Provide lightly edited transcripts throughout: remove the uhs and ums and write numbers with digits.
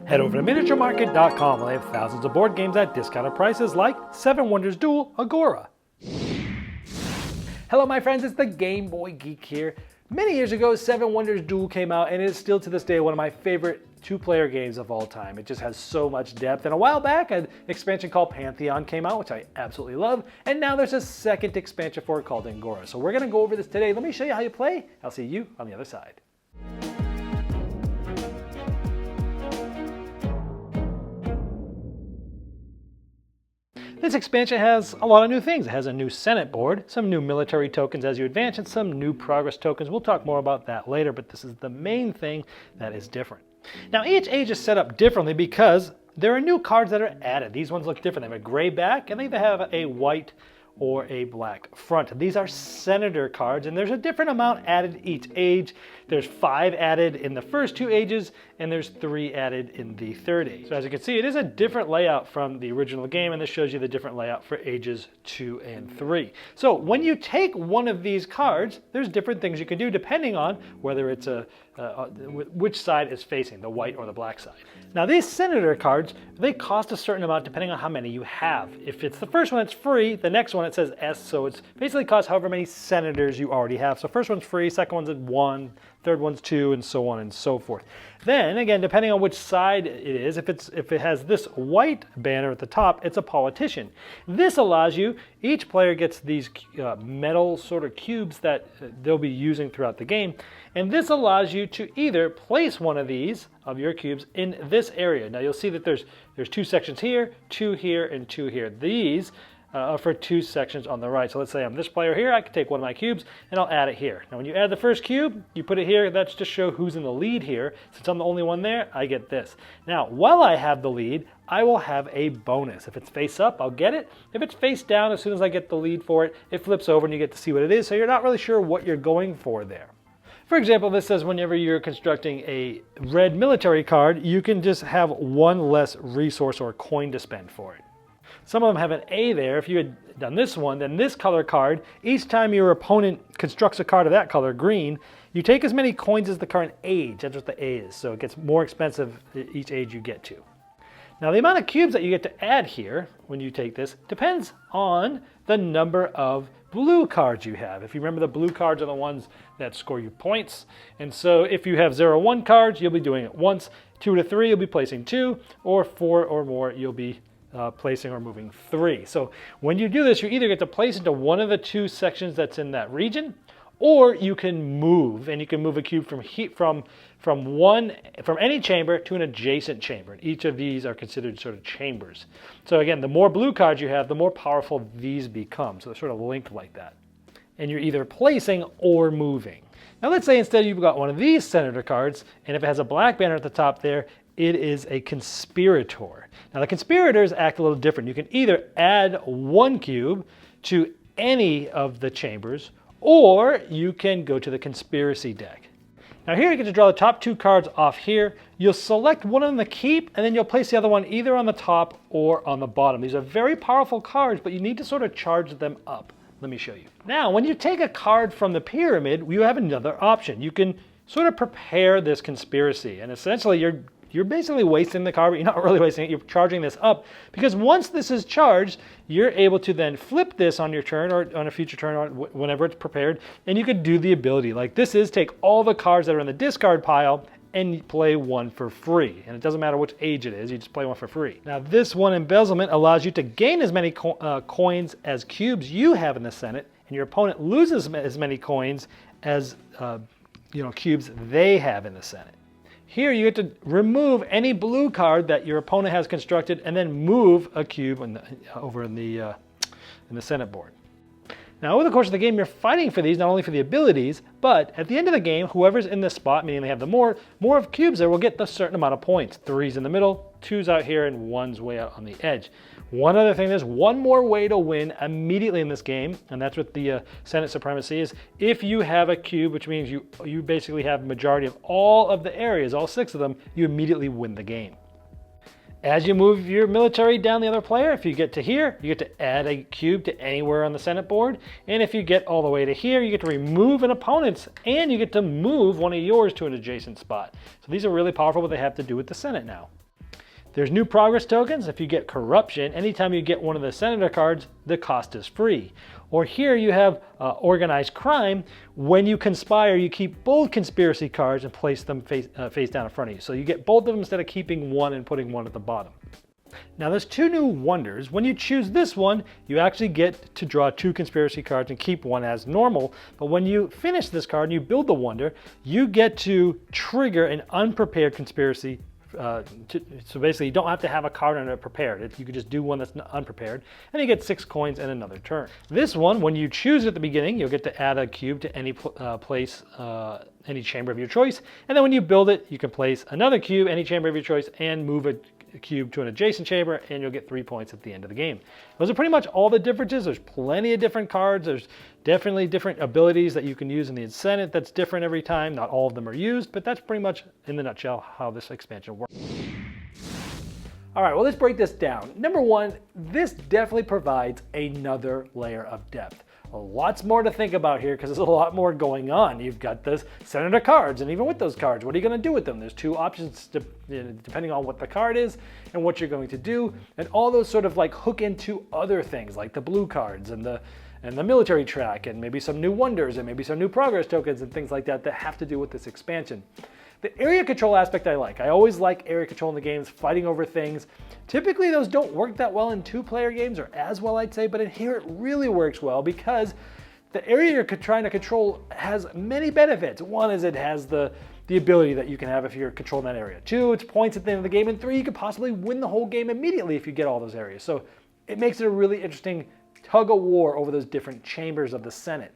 Head over to miniaturemarket.com where they have thousands of board games at discounted prices like 7 Wonders Duel, Agora. Hello my friends, it's the Game Boy Geek here. Many years ago, 7 Wonders Duel came out and it is still to this day one of my favorite two-player games of all time. It just has so much depth. And a while back, an expansion called Pantheon came out, which I absolutely love. And now there's a second expansion for it called Agora. So we're gonna go over this today. Let me show you how you play. I'll see you on the other side. This expansion has a lot of new things. It has a new Senate board, some new military tokens as you advance, and some new progress tokens. We'll talk more about that later, but this is the main thing that is different. Now each age is set up differently because there are new cards that are added. These ones look different. They have a gray back and they either have a white or a black front. These are senator cards and there's a different amount added each age. There's 5 added in the first 2 ages and there's 3 added in the 3rd age. So as you can see, it is a different layout from the original game, and this shows you the different layout for ages 2 and 3. So when you take one of these cards, there's different things you can do depending on whether it's which side is facing, the white or the black side. Now these senator cards, they cost a certain amount depending on how many you have. If it's the first one, it's free. The next one, it says S, so it's basically costs however many senators you already have. So first one's free, second one's at 1, third one's 2, and so on and so forth. Then again, depending on which side it is, if it has this white banner at the top, it's a politician. This allows you, each player gets these metal sort of cubes that they'll be using throughout the game, and this allows you to either place one of these of your cubes in this area. Now you'll see that there's 2 sections here, 2 here, and 2 here. These for 2 sections on the right. So let's say I'm this player here, I can take one of my cubes and I'll add it here. Now when you add the first cube, you put it here, that's to show who's in the lead here. Since I'm the only one there, I get this. Now while I have the lead, I will have a bonus. If it's face up, I'll get it. If it's face down, as soon as I get the lead for it, it flips over and you get to see what it is, so you're not really sure what you're going for there. For example, this says whenever you're constructing a red military card, you can just have 1 less resource or coin to spend for it. Some of them have an A there. If you had done this one, then this color card, each time your opponent constructs a card of that color, green, you take as many coins as the current age. That's what the A is. So it gets more expensive each age you get to. Now the amount of cubes that you get to add here when you take this depends on the number of blue cards you have. If you remember, the blue cards are the ones that score you points. And so if you have 0 1 cards, you'll be doing it once. 2 to 3, you'll be placing 2, or 4 or more, you'll be placing or moving 3. So when you do this, you either get to place into one of the 2 sections that's in that region, or you can move, and you can move a cube from any chamber to an adjacent chamber. And each of these are considered sort of chambers. So again, the more blue cards you have, the more powerful these become. So they're sort of linked like that. And you're either placing or moving. Now let's say instead you've got one of these senator cards, and if it has a black banner at the top there, it is a conspirator. Now the conspirators act a little different. You can either add 1 cube to any of the chambers, or you can go to the conspiracy deck. Now here you get to draw the top 2 cards off here. You'll select one of them to keep, and then you'll place the other one either on the top or on the bottom. These are very powerful cards, but you need to sort of charge them up. Let me show you. Now when you take a card from the pyramid, you have another option. You can sort of prepare this conspiracy, and essentially you're basically wasting the card, but you're not really wasting it. You're charging this up, because once this is charged, you're able to then flip this on your turn or on a future turn or whenever it's prepared, and you could do the ability like this is take all the cards that are in the discard pile and play 1 for free. And it doesn't matter which age it is, you just play 1 for free. Now this one embezzlement allows you to gain as many coins as cubes you have in the Senate, and your opponent loses as many coins as cubes they have in the Senate. Here you get to remove any blue card that your opponent has constructed and then move a cube over in the Senate board. Now over the course of the game, you're fighting for these, not only for the abilities, but at the end of the game, whoever's in this spot, meaning they have the more of cubes there, will get the certain amount of points. 3's in the middle, 2's out here, and 1's way out on the edge. One other thing, there's one more way to win immediately in this game, and that's what the Senate supremacy is. If you have a cube, which means you basically have majority of all of the areas, all 6 of them, you immediately win the game. As you move your military down the other player, if you get to here, you get to add a cube to anywhere on the Senate board. And if you get all the way to here, you get to remove an opponent's, and you get to move one of yours to an adjacent spot. So these are really powerful, what they have to do with the Senate now. There's new progress tokens. If you get corruption, anytime you get one of the senator cards, the cost is free. Or here you have organized crime. When you conspire, you keep both conspiracy cards and place them face down in front of you. So you get both of them instead of keeping one and putting one at the bottom. Now there's two new wonders. When you choose this one, you actually get to draw 2 conspiracy cards and keep one as normal. But when you finish this card and you build the wonder, you get to trigger an unprepared conspiracy. So basically you don't have to have a card on it prepared. You can just do one that's unprepared, and you get 6 coins and another turn. This one, when you choose at the beginning, you'll get to add a cube to any place, any chamber of your choice. And then when you build it, you can place another cube, any chamber of your choice, and move a cube to an adjacent chamber, and you'll get 3 points at the end of the game. Those are pretty much all the differences. There's plenty of different cards. There's definitely different abilities that you can use in the Senate that's different every time. Not all of them are used, but that's pretty much in the nutshell how this expansion works. All right, well, let's break this down. Number one, this definitely provides another layer of depth. Lots more to think about here because there's a lot more going on. You've got the senator cards, and even with those cards, what are you going to do with them? There's 2 options depending on what the card is and what you're going to do, and all those sort of like hook into other things like the blue cards and the military track, and maybe some new wonders and maybe some new progress tokens and things like that that have to do with this expansion. The area control aspect I like. I always like area control in the games, fighting over things. Typically those don't work that well in 2-player games, or as well I'd say, but in here it really works well because the area you're trying to control has many benefits. One is it has the ability that you can have if you're controlling that area. 2, it's points at the end of the game, and 3, you could possibly win the whole game immediately if you get all those areas. So it makes it a really interesting tug of war over those different chambers of the Senate.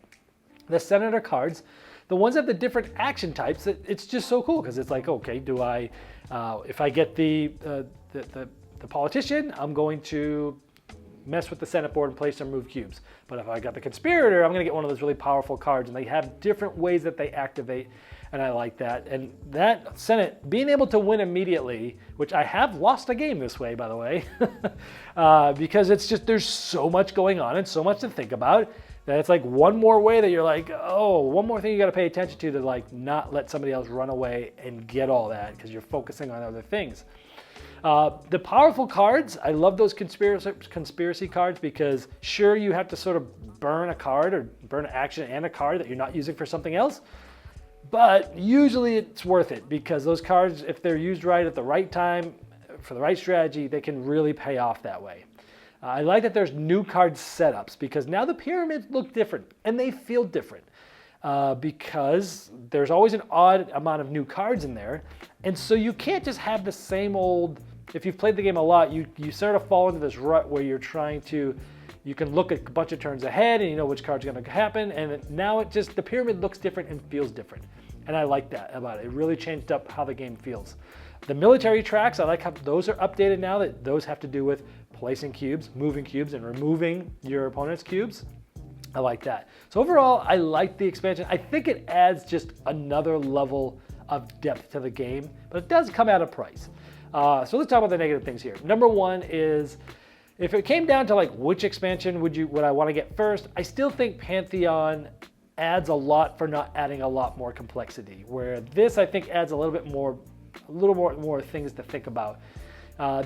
The senator cards, the ones that have the different action types, it's just so cool because it's like, okay, do I, if I get the politician, I'm going to mess with the Senate board and place some move cubes. But if I got the conspirator, I'm going to get one of those really powerful cards, and they have different ways that they activate, and I like that. And that Senate, being able to win immediately, which I have lost a game this way, by the way, because it's just, there's so much going on and so much to think about. That it's like one more way that you're like, oh, one more thing you got to pay attention to like not let somebody else run away and get all that because you're focusing on other things. The powerful cards, I love those conspiracy cards because sure, you have to sort of burn a card or burn an action and a card that you're not using for something else, but usually it's worth it because those cards, if they're used right at the right time for the right strategy, they can really pay off that way. I like that there's new card setups because now the pyramids look different and they feel different because there's always an odd amount of new cards in there. And so you can't just have the same old, if you've played the game a lot, you sort of fall into this rut where you're trying to, you can look at a bunch of turns ahead and you know which card's going to happen. And now it just, the pyramid looks different and feels different. And I like that about it. It really changed up how the game feels. The military tracks, I like how those are updated now, that those have to do with placing cubes, moving cubes, and removing your opponent's cubes. I like that. So overall, I like the expansion. I think it adds just another level of depth to the game, but it does come at a price. So let's talk about the negative things here. Number one is, if it came down to like which expansion would I want to get first, I still think Pantheon adds a lot for not adding a lot more complexity, where this I think adds a little more things to think about.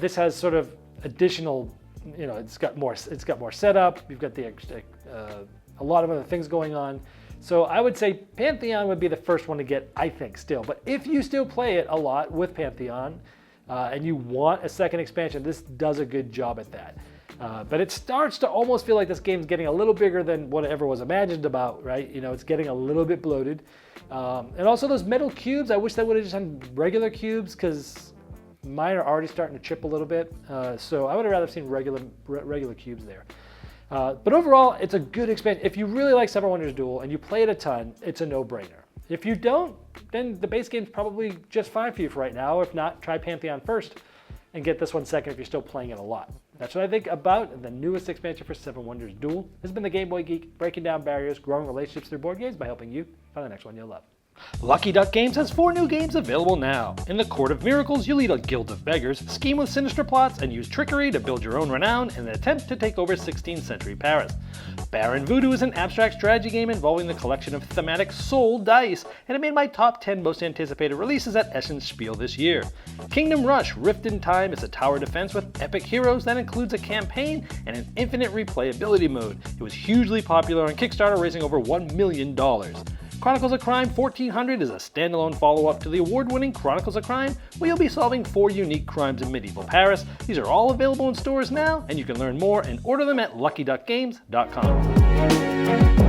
This has sort of additional, you know, it's got more setup. You've got a lot of other things going on. So I would say Pantheon would be the first one to get, I think, still. But if you still play it a lot with Pantheon and you want a second expansion, this does a good job at that. But it starts to almost feel like this game's getting a little bigger than whatever was imagined about, right? You know, it's getting a little bit bloated. And also those metal cubes, I wish they would have just had regular cubes because mine are already starting to chip a little bit. So I would have rather seen regular cubes there. But overall, it's a good expansion. If you really like Seven Wonders Duel and you play it a ton, it's a no-brainer. If you don't, then the base game's probably just fine for you for right now. If not, try Pantheon first and get this one second if you're still playing it a lot. That's what I think about the newest expansion for Seven Wonders Duel. This has been the Game Boy Geek, breaking down barriers, growing relationships through board games by helping you find the next one you'll love. Lucky Duck Games has 4 new games available now. In the Court of Miracles, you'll lead a guild of beggars, scheme with sinister plots, and use trickery to build your own renown in an attempt to take over 16th century Paris. Baron Voodoo is an abstract strategy game involving the collection of thematic soul dice, and it made my top 10 most anticipated releases at Essen's Spiel this year. Kingdom Rush Rift in Time is a tower defense with epic heroes that includes a campaign and an infinite replayability mode. It was hugely popular on Kickstarter, raising over $1 million. Chronicles of Crime 1400 is a standalone follow-up to the award-winning Chronicles of Crime, where you'll be solving 4 unique crimes in medieval Paris. These are all available in stores now, and you can learn more and order them at luckyduckgames.com.